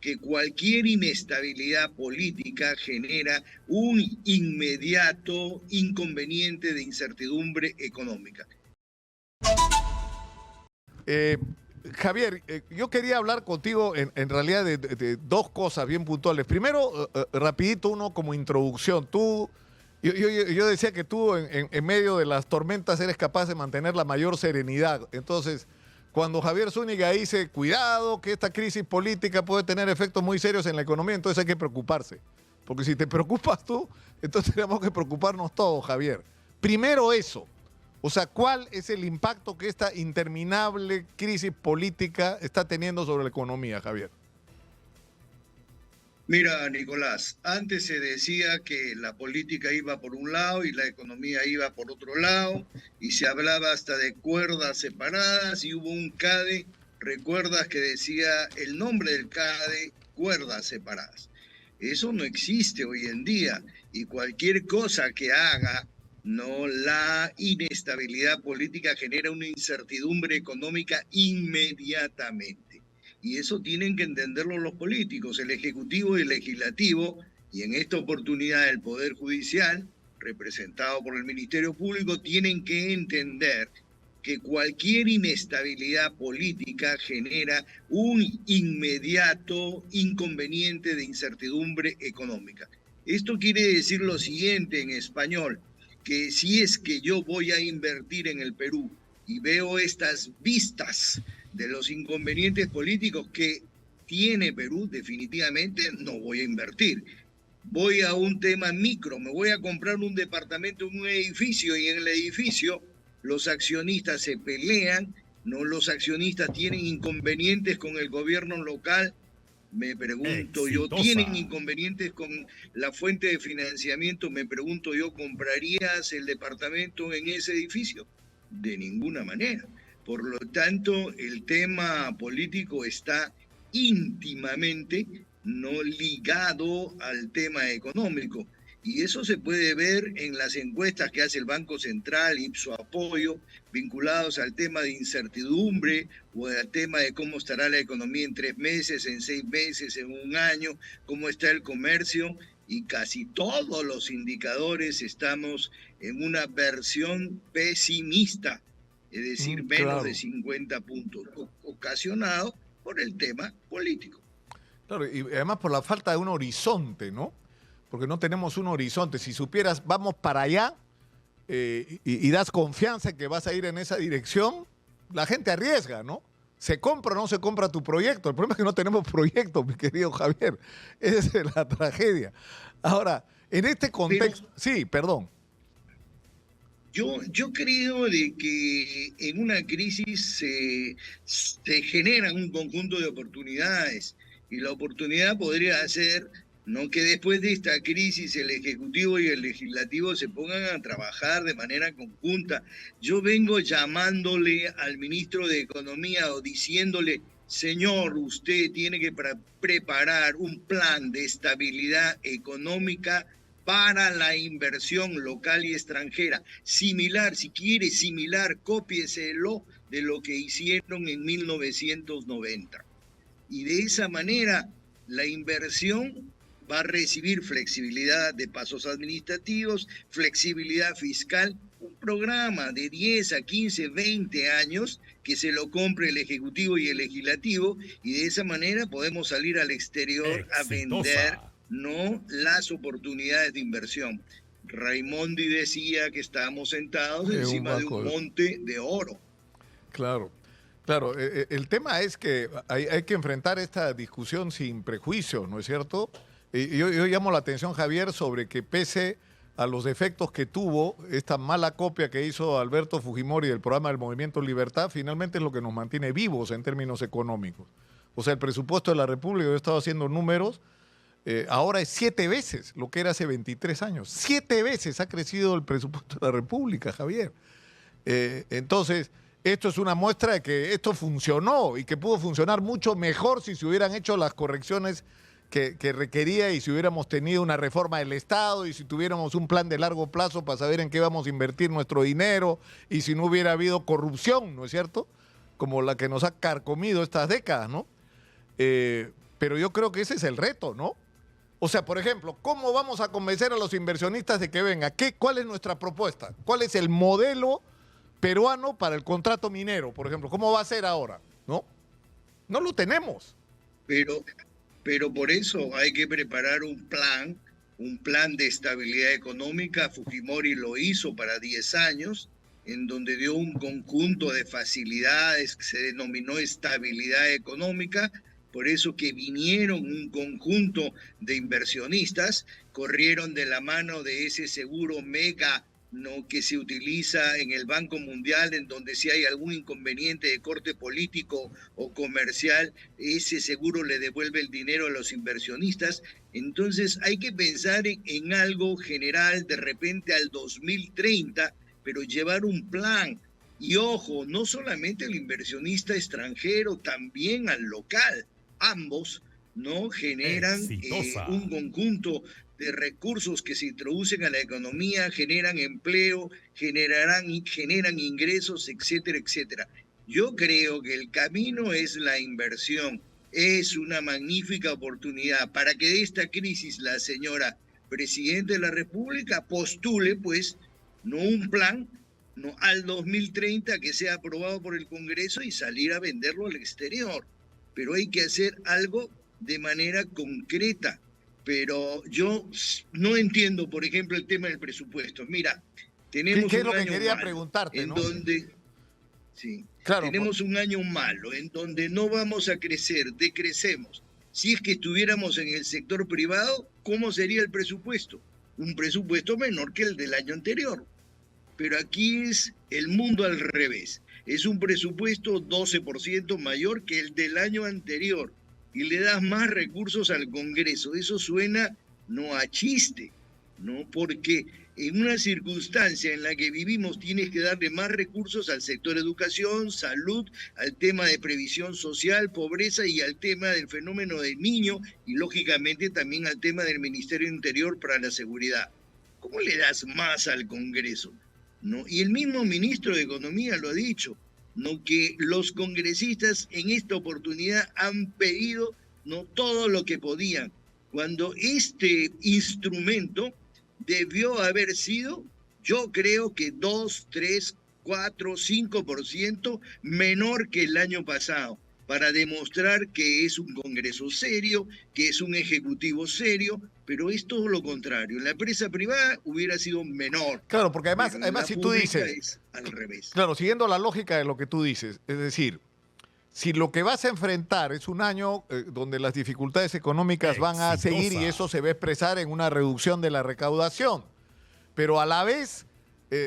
que cualquier inestabilidad política genera un inmediato inconveniente de incertidumbre económica. Javier, yo quería hablar contigo en realidad de dos cosas bien puntuales. Primero, rapidito, uno como introducción. Yo decía que tú en medio de las tormentas eres capaz de mantener la mayor serenidad. Entonces, cuando Javier Zúñiga dice, cuidado, que esta crisis política puede tener efectos muy serios en la economía, entonces hay que preocuparse. Porque si te preocupas tú, entonces tenemos que preocuparnos todos, Javier. Primero eso. O sea, ¿cuál es el impacto que esta interminable crisis política está teniendo sobre la economía, Javier? Mira, Nicolás, antes se decía que la política iba por un lado y la economía iba por otro lado, y se hablaba hasta de cuerdas separadas, y hubo un CADE, recuerdas que decía el nombre del CADE, cuerdas separadas. Eso no existe hoy en día, y cualquier cosa que haga, no, la inestabilidad política genera una incertidumbre económica inmediatamente. Y eso tienen que entenderlo los políticos, el Ejecutivo y el Legislativo, y en esta oportunidad el Poder Judicial, representado por el Ministerio Público, tienen que entender que cualquier inestabilidad política genera un inmediato inconveniente de incertidumbre económica. Esto quiere decir lo siguiente en español, que si es que yo voy a invertir en el Perú y veo estas vistas de los inconvenientes políticos que tiene Perú, definitivamente no voy a invertir. Voy a un tema micro, me voy a comprar un departamento en un edificio, y en el edificio los accionistas se pelean, no, los accionistas tienen inconvenientes con el gobierno local. Me pregunto yo, ¿tienen inconvenientes con la fuente de financiamiento? Me pregunto yo, ¿comprarías el departamento en ese edificio? De ninguna manera. Por lo tanto, el tema político está íntimamente no ligado al tema económico. Y eso se puede ver en las encuestas que hace el Banco Central, Ipso Apoyo, vinculados al tema de incertidumbre o al tema de cómo estará la economía en 3 meses, en 6 meses, en un año, cómo está el comercio. Y casi todos los indicadores estamos en una versión pesimista, es decir, menos de 50 puntos, ocasionado por el tema político. Claro, y además por la falta de un horizonte, ¿no? Porque no tenemos un horizonte. Si supieras, vamos para allá y das confianza en que vas a ir en esa dirección, la gente arriesga, ¿no? ¿Se compra o no se compra tu proyecto? El problema es que no tenemos proyecto, mi querido Javier. Esa es la tragedia. Ahora, en este contexto... Sí, perdón. Yo creo de que en una crisis se generan un conjunto de oportunidades, y la oportunidad podría ser no que después de esta crisis el Ejecutivo y el Legislativo se pongan a trabajar de manera conjunta. Yo vengo llamándole al ministro de Economía o diciéndole, señor, usted tiene que preparar un plan de estabilidad económica para la inversión local y extranjera. Similar, si quiere similar, cópieselo de lo que hicieron en 1990. Y de esa manera la inversión va a recibir flexibilidad de pasos administrativos, flexibilidad fiscal, un programa de 10 a 15, 20 años que se lo compre el Ejecutivo y el Legislativo, y de esa manera podemos salir al exterior a vender, no, las oportunidades de inversión. Raimondi decía que estábamos sentados encima de un monte de oro. Claro. Claro, el tema es que hay que enfrentar esta discusión sin prejuicios, ¿no es cierto? Yo llamo la atención, Javier, sobre que pese a los defectos que tuvo esta mala copia que hizo Alberto Fujimori del programa del Movimiento Libertad, finalmente es lo que nos mantiene vivos en términos económicos. O sea, el presupuesto de la República, yo he estado haciendo números, ahora es 7 veces lo que era hace 23 años. 7 veces ha crecido el presupuesto de la República, Javier. Entonces, esto es una muestra de que esto funcionó y que pudo funcionar mucho mejor si se hubieran hecho las correcciones que requería, y si hubiéramos tenido una reforma del Estado, y si tuviéramos un plan de largo plazo para saber en qué vamos a invertir nuestro dinero, y si no hubiera habido corrupción, ¿no es cierto?, como la que nos ha carcomido estas décadas, ¿no? pero yo creo que ese es el reto, ¿no? O sea, por ejemplo, ¿cómo vamos a convencer a los inversionistas de que vengan? ¿Cuál es nuestra propuesta? ¿Cuál es el modelo peruano para el contrato minero, por ejemplo? ¿Cómo va a ser ahora? ¿No? No lo tenemos. Pero, pero por eso hay que preparar un plan de estabilidad económica. Fujimori lo hizo para 10 años, en donde dio un conjunto de facilidades que se denominó estabilidad económica. Por eso que vinieron un conjunto de inversionistas, corrieron de la mano de ese seguro mega, ¿no?, que se utiliza en el Banco Mundial, en donde si hay algún inconveniente de corte político o comercial, ese seguro le devuelve el dinero a los inversionistas. Entonces hay que pensar en algo general de repente al 2030, pero llevar un plan. Y ojo, no solamente el inversionista extranjero, también al local. Ambos no generan un conjunto de recursos que se introducen a la economía, generan empleo, generan ingresos, etcétera, etcétera. Yo creo que el camino es la inversión. Es una magnífica oportunidad para que de esta crisis la señora Presidenta de la República postule, pues, no un plan, no al 2030 que sea aprobado por el Congreso y salir a venderlo al exterior. Pero hay que hacer algo de manera concreta. Pero yo no entiendo, por ejemplo, el tema del presupuesto. Mira, tenemos ¿Qué es un lo que año quería malo, preguntarte, en ¿no? donde sí, Claro, tenemos un año malo, en donde no vamos a crecer, decrecemos. Si es que estuviéramos en el sector privado, ¿cómo sería el presupuesto? Un presupuesto menor que el del año anterior. Pero aquí es el mundo al revés. Es un presupuesto 12% mayor que el del año anterior y le das más recursos al Congreso. Eso suena no a chiste, ¿no? Porque en una circunstancia en la que vivimos tienes que darle más recursos al sector educación, salud, al tema de previsión social, pobreza y al tema del fenómeno del niño y lógicamente también al tema del Ministerio Interior para la seguridad. ¿Cómo le das más al Congreso? ¿No? Y el mismo ministro de Economía lo ha dicho, ¿no?, que los congresistas en esta oportunidad han pedido, ¿no?, todo lo que podían, cuando este instrumento debió haber sido, yo creo que 2, 3, 4, 5% menor que el año pasado, para demostrar que es un Congreso serio, que es un Ejecutivo serio, pero es todo lo contrario. En la empresa privada hubiera sido menor. Claro, porque además si tú dices, es al revés. Claro, siguiendo la lógica de lo que tú dices, es decir, si lo que vas a enfrentar es un año donde las dificultades económicas van a seguir y eso se va a expresar en una reducción de la recaudación, pero a la vez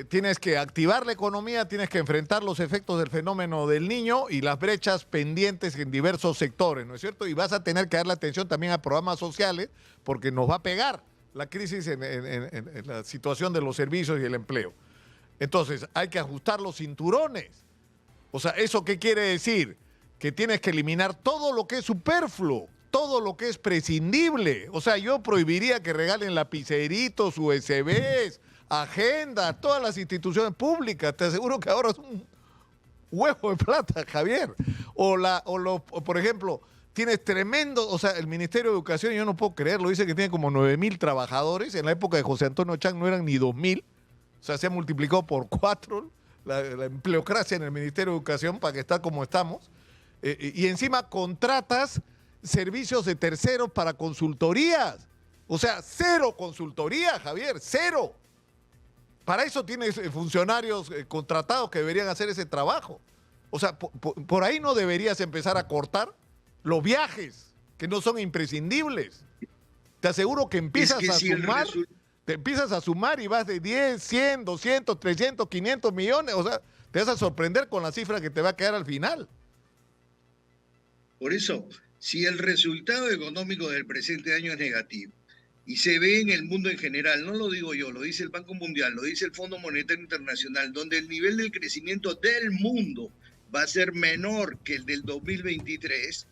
tienes que activar la economía, tienes que enfrentar los efectos del fenómeno del niño y las brechas pendientes en diversos sectores, ¿no es cierto? Y vas a tener que darle atención también a programas sociales porque nos va a pegar la crisis en la situación de los servicios y el empleo. Entonces, hay que ajustar los cinturones. O sea, ¿eso qué quiere decir? Que tienes que eliminar todo lo que es superfluo, todo lo que es prescindible. O sea, yo prohibiría que regalen lapiceritos, USBs, agendas, todas las instituciones públicas. Te aseguro que ahora es un huevo de plata, Javier. Por ejemplo, tienes tremendo, o sea, el Ministerio de Educación, yo no puedo creerlo, dice que tiene como 9,000 trabajadores. En la época de José Antonio Chang no eran ni 2,000. O sea, se ha multiplicado por 4 la empleocracia en el Ministerio de Educación para que está como estamos. Y encima contratas servicios de terceros para consultorías. O sea, 0 consultoría, Javier, 0. Para eso tienes funcionarios contratados que deberían hacer ese trabajo. O sea, por ahí no deberías empezar a cortar los viajes, que no son imprescindibles. Te aseguro que empiezas a sumar... Te empiezas a sumar y vas de 10, 100, 200, 300, 500 millones. O sea, te vas a sorprender con la cifra que te va a quedar al final. Por eso, si el resultado económico del presente año es negativo y se ve en el mundo en general, no lo digo yo, lo dice el Banco Mundial, lo dice el Fondo Monetario Internacional, donde el nivel del crecimiento del mundo va a ser menor que el del 2023,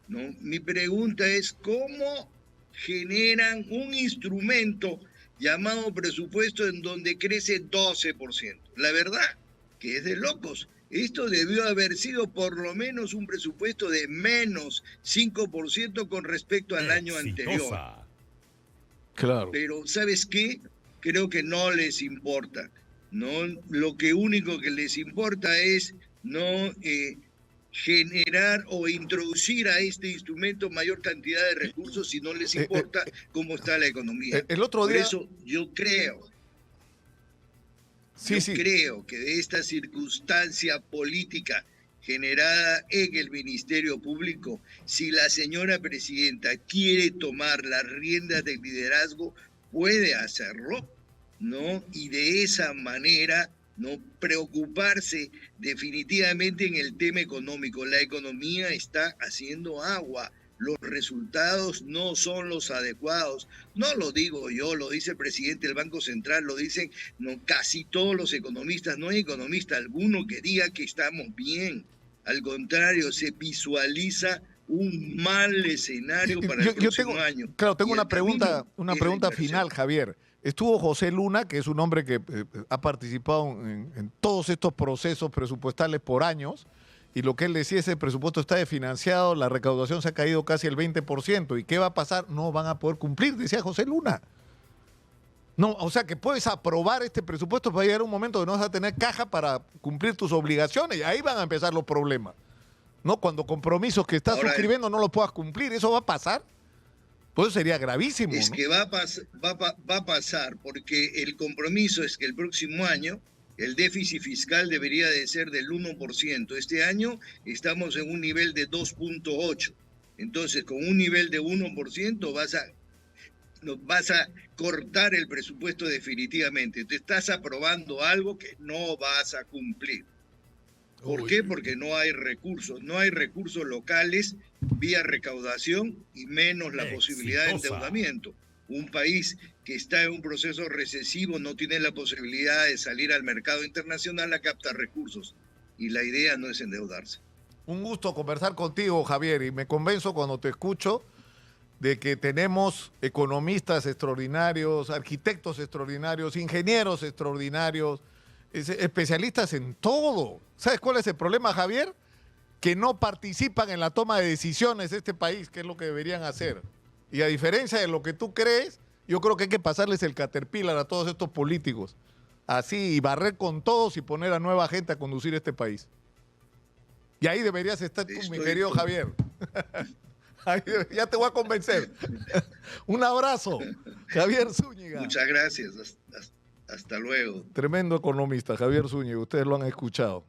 ¿no? Mi pregunta es, ¿cómo generan un instrumento llamado presupuesto en donde crece 12%? La verdad que es de locos. Esto debió haber sido por lo menos un presupuesto de menos 5% con respecto al año anterior. Claro. Pero ¿sabes qué? Creo que no les importa. No, lo que único que les importa es no generar o introducir a este instrumento mayor cantidad de recursos si no les importa cómo está la economía. El otro día... Por eso yo creo creo que de esta circunstancia política generada en el Ministerio Público, si la señora presidenta quiere tomar las riendas del liderazgo, puede hacerlo, ¿no? Y de esa manera no preocuparse definitivamente en el tema económico. La economía está haciendo agua. Los resultados no son los adecuados. No lo digo yo, lo dice el presidente del Banco Central, lo dicen casi todos los economistas. No hay economista alguno que diga que estamos bien. Al contrario, se visualiza un mal escenario para el próximo año. Claro, tengo una pregunta final, Javier. Estuvo José Luna, que es un hombre que ha participado en todos estos procesos presupuestales por años, y lo que él decía es el presupuesto está desfinanciado, la recaudación se ha caído casi el 20%. ¿Y qué va a pasar? No van a poder cumplir, decía José Luna. No, o sea que puedes aprobar este presupuesto para llegar a un momento donde no vas a tener caja para cumplir tus obligaciones, y ahí van a empezar los problemas. ¿No? Cuando compromisos que estás suscribiendo no los puedas cumplir, ¿eso va a pasar? Pues eso sería gravísimo. Es que va a pasar, porque el compromiso es que el próximo año el déficit fiscal debería de ser del 1%. Este año estamos en un nivel de 2.8%. Entonces, con un nivel de 1% vas a cortar el presupuesto definitivamente. Te estás aprobando algo que no vas a cumplir. ¿Por qué? Porque no hay recursos. No hay recursos locales vía recaudación y menos la posibilidad de endeudamiento. Un país que está en un proceso recesivo no tiene la posibilidad de salir al mercado internacional a captar recursos. Y la idea no es endeudarse. Un gusto conversar contigo, Javier, y me convenzo cuando te escucho de que tenemos economistas extraordinarios, arquitectos extraordinarios, ingenieros extraordinarios, especialistas en todo. ¿Sabes cuál es el problema, Javier? Que no participan en la toma de decisiones de este país, que es lo que deberían hacer. Y a diferencia de lo que tú crees, yo creo que hay que pasarles el caterpillar a todos estos políticos. Así, y barrer con todos y poner a nueva gente a conducir este país. Y ahí deberías estar tú, mi querido Javier. Ya te voy a convencer. Un abrazo, Javier Zúñiga. Muchas gracias. Hasta luego. Tremendo economista, Javier Zúñiga. Ustedes lo han escuchado.